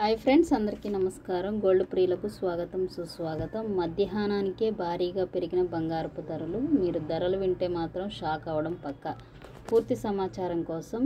Hi friends, అందరికీ నమస్కారం. Gold ప్రియులకు స్వాగతం, సుస్వాగతం. మధ్యాహ్నానికే భారీగా పెరిగిన బంగారపు ధరలు. మీరు ధరలు వింటే మాత్రం షాక్ అవ్వడం పక్కా. పూర్తి సమాచారం కోసం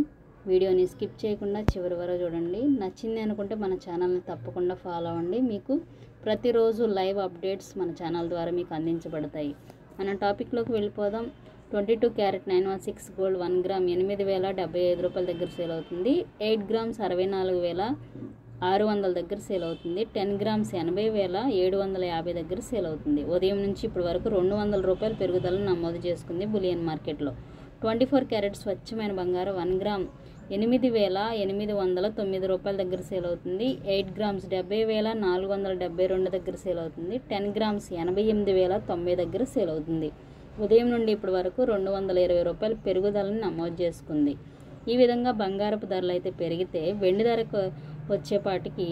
వీడియోని స్కిప్ చేయకుండా చివరి వరకు చూడండి. నచ్చింది అనుకుంటే మన ఛానల్ని తప్పకుండా ఫాలో అవ్వండి. మీకు ప్రతిరోజు లైవ్ అప్డేట్స్ మన ఛానల్ ద్వారా మీకు అందించబడతాయి. మన టాపిక్లోకి వెళ్ళిపోదాం. 22 క్యారెట్ 916 గోల్డ్ 1 గ్రామ్ 8,075 రూపాయల దగ్గర సేల్ అవుతుంది. 8 గ్రామ్స్ 64,600 దగ్గర సేల్ అవుతుంది. 10 గ్రామ్స్ 80,750 దగ్గర సేల్ అవుతుంది. ఉదయం నుంచి ఇప్పటి వరకు 200 రూపాయల పెరుగుదలను నమోదు చేసుకుంది బులియన్ మార్కెట్లో. 24 క్యారెట్ స్వచ్ఛమైన బంగారం 1 గ్రామ్ 8,809 రూపాయల దగ్గర సేల్ అవుతుంది. 8 గ్రామ్స్ 70,472 దగ్గర సేల్ అవుతుంది. 10 గ్రామ్స్ 88,090 దగ్గర సేల్ అవుతుంది. ఉదయం నుండి ఇప్పటి వరకు 220 రూపాయల పెరుగుదలను నమోదు చేసుకుంది. ఈ విధంగా బంగారపు ధరలు అయితే పెరిగితే వెండి ధరకు వచ్చేపాటికి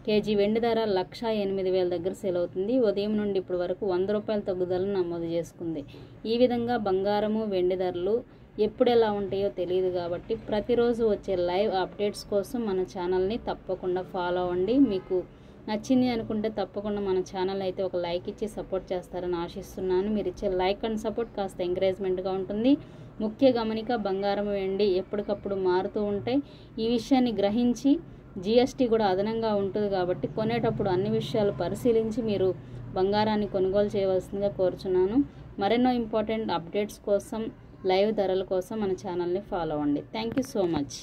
కేజీ వెండి ధర 1,08,000 దగ్గర సేల్ అవుతుంది. ఉదయం నుండి ఇప్పటి వరకు 100 రూపాయల తగ్గుదలను నమోదు చేసుకుంది. ఈ విధంగా బంగారము వెండి ధరలు ఎప్పుడు ఎలా ఉంటాయో తెలియదు కాబట్టి ప్రతిరోజు వచ్చే లైవ్ అప్డేట్స్ కోసం మన ఛానల్ని తప్పకుండా ఫాలో అవ్వండి. మీకు నచ్చింది అనుకుంటే తప్పకుండా మన ఛానల్ అయితే ఒక లైక్ ఇచ్చి సపోర్ట్ చేస్తారని ఆశిస్తున్నాను. మీరు ఇచ్చే లైక్ అండ్ సపోర్ట్ కాస్త ఎంకరేజ్మెంట్గా ఉంటుంది. ముఖ్య గమనిక, బంగారం వెండి ఎప్పటికప్పుడు మారుతూ ఉంటాయి. ఈ విషయాన్ని గ్రహించి జిఎస్టీ కూడా అదనంగా ఉంటుంది కాబట్టి కొనేటప్పుడు అన్ని విషయాలు పరిశీలించి మీరు బంగారాన్ని కొనుగోలు చేయవలసిందిగా కోరుచున్నాను. మరెన్నో ఇంపార్టెంట్ అప్డేట్స్ కోసం, లైవ్ ధరల కోసం మన ఛానల్ని ఫాలో అవ్వండి. Thank you so much.